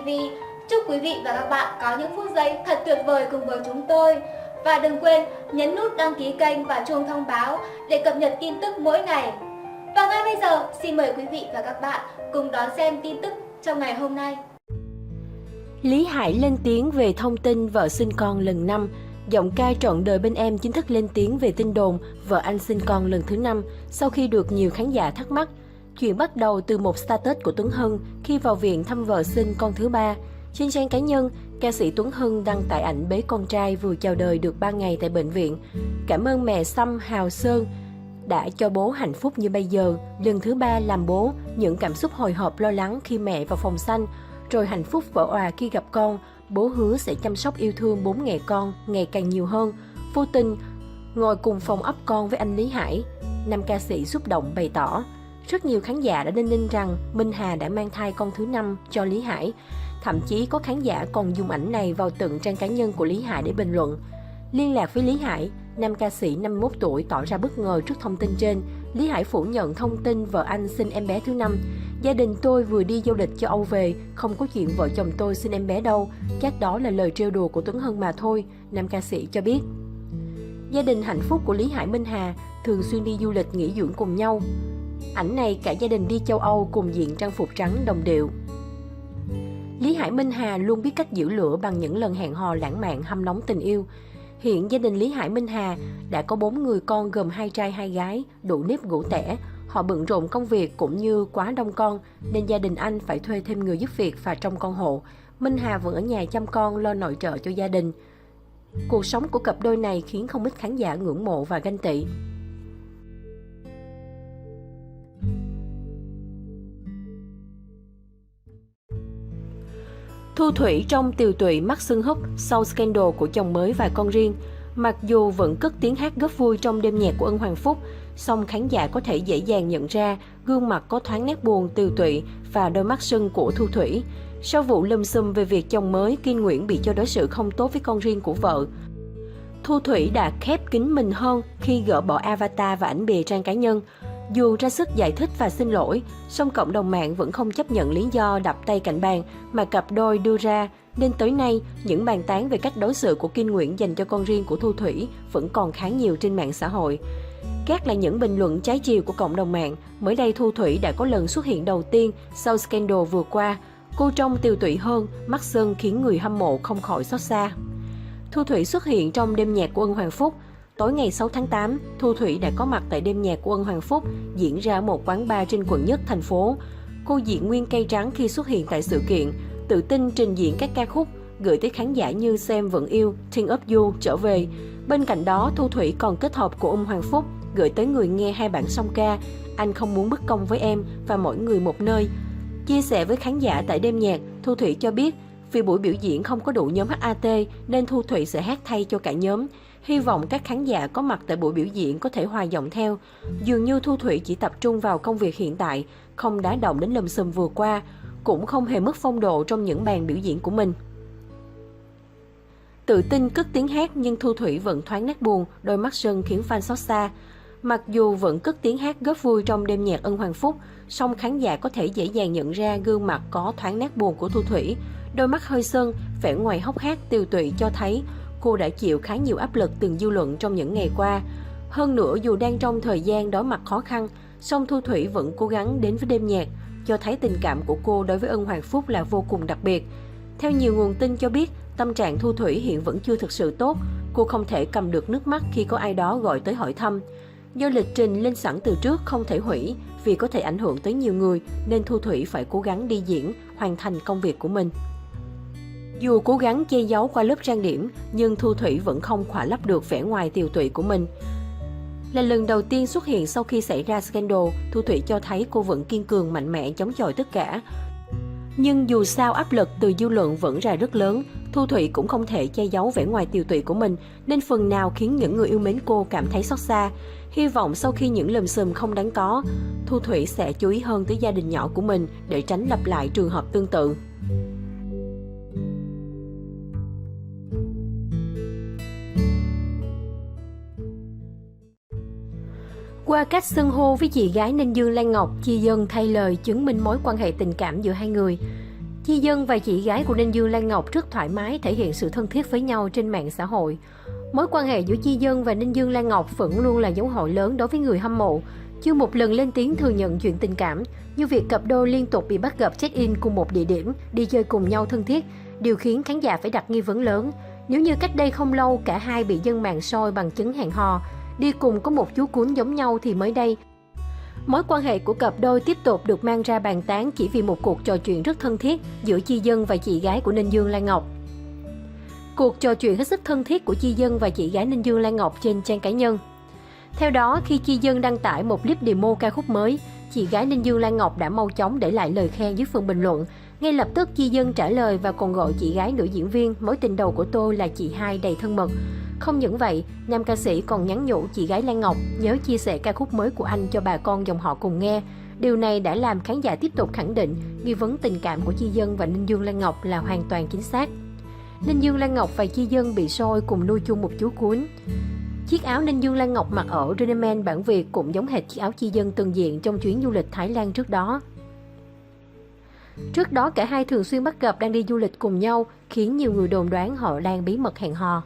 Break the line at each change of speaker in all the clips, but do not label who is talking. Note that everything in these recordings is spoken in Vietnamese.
TV. Chúc quý vị và các bạn có những phút giây thật tuyệt vời cùng với chúng tôi. Và đừng quên nhấn nút đăng ký kênh và chuông thông báo để cập nhật tin tức mỗi ngày. Và ngay bây giờ, xin mời quý vị và các bạn cùng đón xem tin tức trong ngày hôm nay.
Lý Hải lên tiếng về thông tin vợ sinh con lần 5. Giọng ca trọn đời bên em chính thức lên tiếng về tin đồn vợ anh sinh con lần thứ 5 sau khi được nhiều khán giả thắc mắc. Chuyện bắt đầu từ một status của Tuấn Hưng khi vào viện thăm vợ sinh con thứ 3. Trên trang cá nhân, ca sĩ Tuấn Hưng đăng tải ảnh bế con trai vừa chào đời được 3 ngày tại bệnh viện. Cảm ơn mẹ Sâm Hào Sơn đã cho bố hạnh phúc như bây giờ. Lần thứ 3 làm bố, những cảm xúc hồi hộp lo lắng khi mẹ vào phòng xanh, rồi hạnh phúc vỡ òa khi gặp con. Bố hứa sẽ chăm sóc yêu thương 4 mẹ con ngày càng nhiều hơn. Vô tình ngồi cùng phòng ấp con với anh Lý Hải. Nam ca sĩ xúc động bày tỏ. Rất nhiều khán giả đã đinh ninh rằng Minh Hà đã mang thai con thứ 5 cho Lý Hải. Thậm chí có khán giả còn dùng ảnh này vào tận trang cá nhân của Lý Hải để bình luận. Liên lạc với Lý Hải, nam ca sĩ 51 tuổi tỏ ra bất ngờ trước thông tin trên. Lý Hải phủ nhận thông tin vợ anh sinh em bé thứ 5. Gia đình tôi vừa đi du lịch cho Âu về, không có chuyện vợ chồng tôi sinh em bé đâu. Chắc đó là lời trêu đùa của Tuấn Hưng mà thôi, nam ca sĩ cho biết. Gia đình hạnh phúc của Lý Hải Minh Hà thường xuyên đi du lịch nghỉ dưỡng cùng nhau. Ảnh này cả gia đình đi châu Âu cùng diện trang phục trắng đồng điệu. Lý Hải Minh Hà luôn biết cách giữ lửa bằng những lần hẹn hò lãng mạn hâm nóng tình yêu. Hiện gia đình Lý Hải Minh Hà đã có 4 người con gồm 2 trai 2 gái, đủ nếp gũ tẻ. Họ bận rộn công việc cũng như quá đông con nên gia đình anh phải thuê thêm người giúp việc và trông con hộ. Minh Hà vẫn ở nhà chăm con lo nội trợ cho gia đình. Cuộc sống của cặp đôi này khiến không ít khán giả ngưỡng mộ và ganh tị. Thu Thủy trong tiều tụy mắc sưng húp sau scandal của chồng mới và con riêng. Mặc dù vẫn cất tiếng hát góp vui trong đêm nhạc của Ân Hoàng Phúc, song khán giả có thể dễ dàng nhận ra gương mặt có thoáng nét buồn, tiều tụy và đôi mắt sưng của Thu Thủy. Sau vụ lùm xùm về việc chồng mới Kiên Nguyễn bị cho đối xử không tốt với con riêng của vợ, Thu Thủy đã khép kín mình hơn khi gỡ bỏ avatar và ảnh bìa trang cá nhân. Dù ra sức giải thích và xin lỗi, song cộng đồng mạng vẫn không chấp nhận lý do đập tay cạnh bàn mà cặp đôi đưa ra, nên tới nay, những bàn tán về cách đối xử của Kiên Nguyễn dành cho con riêng của Thu Thủy vẫn còn khá nhiều trên mạng xã hội. Các là những bình luận trái chiều của cộng đồng mạng. Mới đây Thu Thủy đã có lần xuất hiện đầu tiên sau scandal vừa qua. Cô trông tiều tụy hơn, mắt sưng khiến người hâm mộ không khỏi xót xa. Thu Thủy xuất hiện trong đêm nhạc của Ân Hoàng Phúc. Tối ngày 6 tháng 8, Thu Thủy đã có mặt tại đêm nhạc của Ân Hoàng Phúc diễn ra ở một quán bar trên quận Nhất, thành phố. Cô diện nguyên cây trắng khi xuất hiện tại sự kiện, tự tin trình diễn các ca khúc gửi tới khán giả như Xem Vẫn Yêu, Think of You, Trở Về. Bên cạnh đó, Thu Thủy còn kết hợp của Ân Hoàng Phúc gửi tới người nghe 2 bản song ca Anh Không Muốn Bất Công Với Em và Mỗi Người Một Nơi. Chia sẻ với khán giả tại đêm nhạc, Thu Thủy cho biết vì buổi biểu diễn không có đủ nhóm HAT nên Thu Thủy sẽ hát thay cho cả nhóm. Hy vọng các khán giả có mặt tại buổi biểu diễn có thể hòa giọng theo. Dường như Thu Thủy chỉ tập trung vào công việc hiện tại, không đá động đến lùm xùm vừa qua, cũng không hề mất phong độ trong những màn biểu diễn của mình. Tự tin cất tiếng hát nhưng Thu Thủy vẫn thoáng nét buồn, đôi mắt sưng khiến fan xót xa. Mặc dù vẫn cất tiếng hát góp vui trong đêm nhạc Ân Hoàng Phúc, song khán giả có thể dễ dàng nhận ra gương mặt có thoáng nét buồn của Thu Thủy. Đôi mắt hơi sưng, vẻ ngoài hốc hác tiều tụy cho thấy cô đã chịu khá nhiều áp lực từ dư luận trong những ngày qua. Hơn nữa, dù đang trong thời gian đối mặt khó khăn, song Thu Thủy vẫn cố gắng đến với đêm nhạc, cho thấy tình cảm của cô đối với Ân Hoàng Phúc là vô cùng đặc biệt. Theo nhiều nguồn tin cho biết, tâm trạng Thu Thủy hiện vẫn chưa thực sự tốt. Cô không thể cầm được nước mắt khi có ai đó gọi tới hỏi thăm. Do lịch trình lên sẵn từ trước không thể hủy vì có thể ảnh hưởng tới nhiều người, nên Thu Thủy phải cố gắng đi diễn, hoàn thành công việc của mình. Dù cố gắng che giấu qua lớp trang điểm, nhưng Thu Thủy vẫn không khỏa lấp được vẻ ngoài tiều tụy của mình. Là lần đầu tiên xuất hiện sau khi xảy ra scandal, Thu Thủy cho thấy cô vẫn kiên cường mạnh mẽ chống chọi tất cả. Nhưng dù sao áp lực từ dư luận vẫn ra rất lớn, Thu Thủy cũng không thể che giấu vẻ ngoài tiều tụy của mình, nên phần nào khiến những người yêu mến cô cảm thấy xót xa. Hy vọng sau khi những lùm xùm không đáng có, Thu Thủy sẽ chú ý hơn tới gia đình nhỏ của mình để tránh lặp lại trường hợp tương tự. Qua cách xưng hô với chị gái Ninh Dương Lan Ngọc, Chi Dân thay lời chứng minh mối quan hệ tình cảm giữa hai người. Chi Dân và chị gái của Ninh Dương Lan Ngọc rất thoải mái thể hiện sự thân thiết với nhau trên mạng xã hội. Mối quan hệ giữa Chi Dân và Ninh Dương Lan Ngọc vẫn luôn là dấu hỏi lớn đối với người hâm mộ. Chưa một lần lên tiếng thừa nhận chuyện tình cảm, như việc cặp đôi liên tục bị bắt gặp check-in cùng một địa điểm, đi chơi cùng nhau thân thiết, điều khiến khán giả phải đặt nghi vấn lớn. Nếu như cách đây không lâu cả hai bị dân mạng soi bằng chứng hẹn hò, đi cùng có một chú cún giống nhau thì mới đây, mối quan hệ của cặp đôi tiếp tục được mang ra bàn tán chỉ vì một cuộc trò chuyện rất thân thiết giữa Chi Dân và chị gái của Ninh Dương Lan Ngọc. Cuộc trò chuyện hết sức thân thiết của Chi Dân và chị gái Ninh Dương Lan Ngọc trên trang cá nhân. Theo đó, khi Chi Dân đăng tải một clip demo ca khúc mới, chị gái Ninh Dương Lan Ngọc đã mau chóng để lại lời khen dưới phần bình luận. Ngay lập tức Chi Dân trả lời và còn gọi chị gái nữ diễn viên mối tình đầu của tôi là chị hai đầy thân mật. Không những vậy, nam ca sĩ còn nhắn nhủ chị gái Lan Ngọc nhớ chia sẻ ca khúc mới của anh cho bà con dòng họ cùng nghe. Điều này đã làm khán giả tiếp tục khẳng định nghi vấn tình cảm của Chi Dân và Ninh Dương Lan Ngọc là hoàn toàn chính xác. Ninh Dương Lan Ngọc và Chi Dân bị soi cùng nuôi chung một chú cún. Chiếc áo Ninh Dương Lan Ngọc mặc ở Rinneman bản Việt cũng giống hệt chiếc áo Chi Dân từng diện trong chuyến du lịch Thái Lan trước đó. Trước đó cả hai thường xuyên bắt gặp đang đi du lịch cùng nhau, khiến nhiều người đồn đoán họ đang bí mật hẹn hò.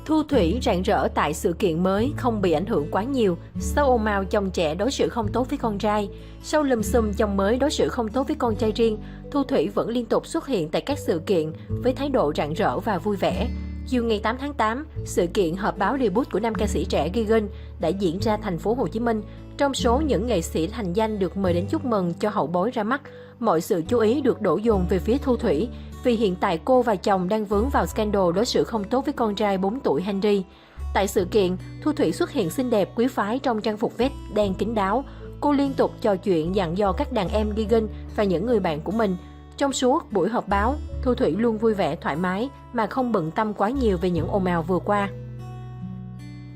Thu Thủy rạng rỡ tại sự kiện mới, không bị ảnh hưởng quá nhiều. Sau ồn ào chồng trẻ đối xử không tốt với con trai, sau lùm xùm chồng mới đối xử không tốt với con trai riêng, Thu Thủy vẫn liên tục xuất hiện tại các sự kiện với thái độ rạng rỡ và vui vẻ. Chiều ngày 8 tháng 8, sự kiện họp báo debut của nam ca sĩ trẻ Gigan đã diễn ra thành phố Hồ Chí Minh. Trong số những nghệ sĩ thành danh được mời đến chúc mừng cho hậu bối ra mắt, mọi sự chú ý được đổ dồn về phía Thu Thủy, vì hiện tại cô và chồng đang vướng vào scandal đối xử không tốt với con trai 4 tuổi Henry. Tại sự kiện, Thu Thủy xuất hiện xinh đẹp quý phái trong trang phục vest đen kín đáo. Cô liên tục trò chuyện dặn dò các đàn em Gigan và những người bạn của mình. Trong suốt buổi họp báo, Thu Thủy luôn vui vẻ thoải mái mà không bận tâm quá nhiều về những ồn ào vừa qua.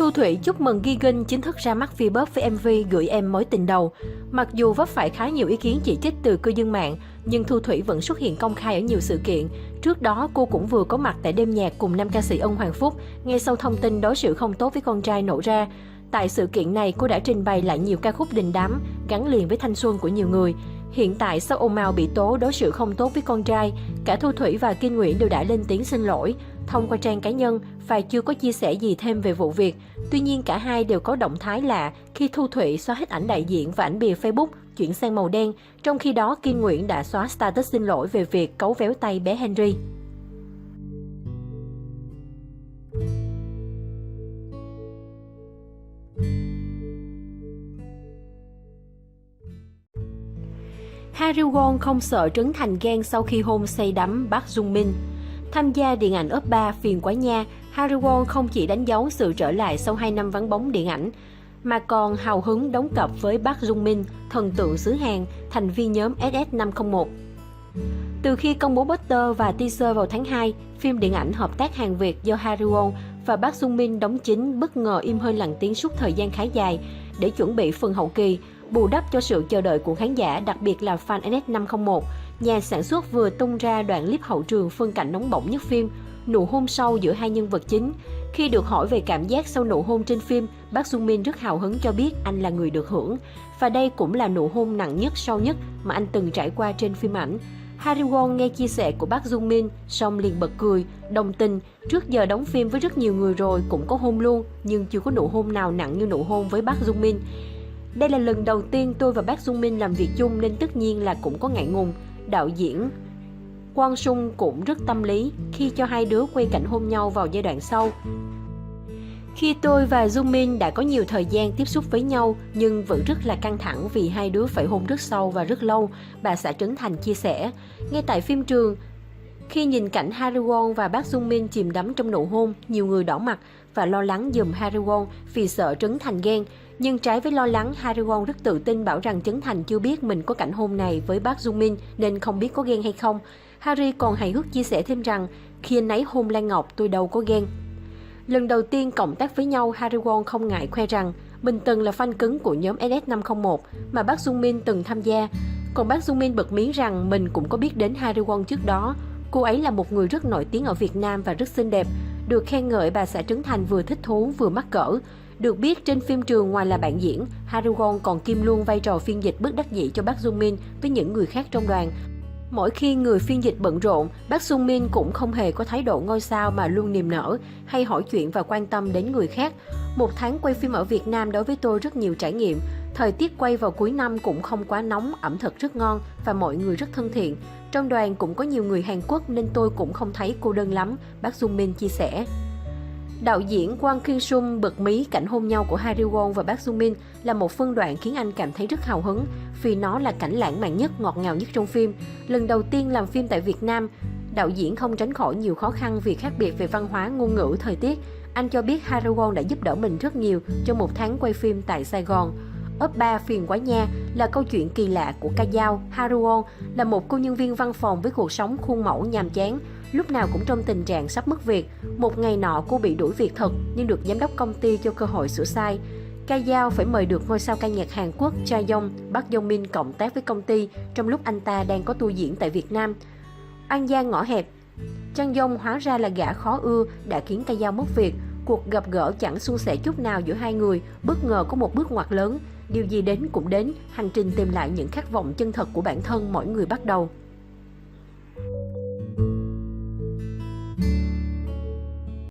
Thu Thủy chúc mừng Gigan chính thức ra mắt V-pop với MV Gửi Em Mối Tình Đầu. Mặc dù vấp phải khá nhiều ý kiến chỉ trích từ cư dân mạng, nhưng Thu Thủy vẫn xuất hiện công khai ở nhiều sự kiện. Trước đó, cô cũng vừa có mặt tại đêm nhạc cùng nam ca sĩ Ân Hoàng Phúc, ngay sau thông tin đối xử không tốt với con trai nổ ra. Tại sự kiện này, cô đã trình bày lại nhiều ca khúc đình đám, gắn liền với thanh xuân của nhiều người. Hiện tại, sau ồn ào bị tố đối xử không tốt với con trai, cả Thu Thủy và Kim Nguyễn đều đã lên tiếng xin lỗi thông qua trang cá nhân và chưa có chia sẻ gì thêm về vụ việc. Tuy nhiên, cả hai đều có động thái lạ khi Thu Thủy xóa hết ảnh đại diện và ảnh bìa Facebook chuyển sang màu đen, trong khi đó Kim Nguyễn đã xóa status xin lỗi về việc cấu véo tay bé Henry. Harry Won không sợ Trấn Thành ghen sau khi hôn say đắm Park Jung Min. Tham gia điện ảnh Up 3 phiền quá nha, Harry Won không chỉ đánh dấu sự trở lại sau 2 năm vắng bóng điện ảnh, mà còn hào hứng đóng cặp với Park Jung Min, thần tượng xứ Hàn, thành viên nhóm SS501. Từ khi công bố poster và teaser vào tháng 2, phim điện ảnh hợp tác Hàn Việt do Harry Won và Park Jung Min đóng chính bất ngờ im hơi lặng tiếng suốt thời gian khá dài để chuẩn bị phần hậu kỳ, bù đắp cho sự chờ đợi của khán giả, đặc biệt là fan SS501. Nhà sản xuất vừa tung ra đoạn clip hậu trường phân cảnh nóng bỏng nhất phim, nụ hôn sâu giữa hai nhân vật chính. Khi được hỏi về cảm giác sau nụ hôn trên phim, Park Jung Min rất hào hứng cho biết anh là người được hưởng. Và đây cũng là nụ hôn nặng nhất, sâu nhất mà anh từng trải qua trên phim ảnh. Harry Won nghe chia sẻ của Park Jung Min, xong liền bật cười, đồng tình. Trước giờ đóng phim với rất nhiều người rồi, cũng có hôn luôn, nhưng chưa có nụ hôn nào nặng như nụ hôn với Park Jung Min. Đây là lần đầu tiên tôi và Park Jung Min làm việc chung nên tất nhiên là cũng có ngại ngùng. Đạo diễn Kwang Sung cũng rất tâm lý khi cho hai đứa quay cảnh hôn nhau vào giai đoạn sau. Khi tôi và Jung Min đã có nhiều thời gian tiếp xúc với nhau nhưng vẫn rất là căng thẳng vì hai đứa phải hôn rất sâu và rất lâu, bà xã Trấn Thành chia sẻ. Ngay tại phim trường, khi nhìn cảnh Harry Won và Park Jung Min chìm đắm trong nụ hôn, nhiều người đỏ mặt và lo lắng giùm Harry Won vì sợ Trấn Thành ghen. Nhưng trái với lo lắng, Harry Won rất tự tin bảo rằng Trấn Thành chưa biết mình có cảnh hôn này với Park Jung Min nên không biết có ghen hay không. Harry còn hài hước chia sẻ thêm rằng, khi anh ấy hôn Lan Ngọc tôi đâu có ghen. Lần đầu tiên cộng tác với nhau, Harry Won không ngại khoe rằng mình từng là fan cứng của nhóm SS501 mà Park Jung Min từng tham gia. Còn Park Jung Min bật mí rằng mình cũng có biết đến Harry Won trước đó. Cô ấy là một người rất nổi tiếng ở Việt Nam và rất xinh đẹp. Được khen ngợi, bà xã Trấn Thành vừa thích thú vừa mắc cỡ. Được biết, trên phim trường ngoài là bạn diễn, Ha Ru Won còn kiêm luôn vai trò phiên dịch bất đắc dĩ cho Park Sung Min với những người khác trong đoàn. Mỗi khi người phiên dịch bận rộn, Park Sung Min cũng không hề có thái độ ngôi sao mà luôn niềm nở, hay hỏi chuyện và quan tâm đến người khác. Một tháng quay phim ở Việt Nam đối với tôi rất nhiều trải nghiệm. Thời tiết quay vào cuối năm cũng không quá nóng, ẩm thực rất ngon và mọi người rất thân thiện. Trong đoàn cũng có nhiều người Hàn Quốc nên tôi cũng không thấy cô đơn lắm, Park Sung Min chia sẻ. Đạo diễn Kwang Kyung-sung bật mí cảnh hôn nhau của Ha Ru Won và Park Sung Min là một phân đoạn khiến anh cảm thấy rất hào hứng vì nó là cảnh lãng mạn nhất, ngọt ngào nhất trong phim. Lần đầu tiên làm phim tại Việt Nam, đạo diễn không tránh khỏi nhiều khó khăn vì khác biệt về văn hóa, ngôn ngữ, thời tiết. Anh cho biết Ha Ru Won đã giúp đỡ mình rất nhiều trong một tháng quay phim tại Sài Gòn. Ấp 3 phiền quá nha là câu chuyện kỳ lạ của Ca Dao. Ha Ru Won là một cô nhân viên văn phòng với cuộc sống khuôn mẫu nhàm chán, lúc nào cũng trong tình trạng sắp mất việc. Một ngày nọ cô bị đuổi việc thật nhưng được giám đốc công ty cho cơ hội sửa sai. Ca Dao phải mời được ngôi sao ca nhạc Hàn Quốc Cha Dong, Park Dong Min cộng tác với công ty trong lúc anh ta đang có tour diễn tại Việt Nam. Oan gian ngõ hẹp, Cha Dong hóa ra là gã khó ưa đã khiến Ca Dao mất việc. Cuộc gặp gỡ chẳng suôn sẻ chút nào giữa hai người, bất ngờ có một bước ngoặt lớn. Điều gì đến cũng đến, hành trình tìm lại những khát vọng chân thật của bản thân mỗi người bắt đầu.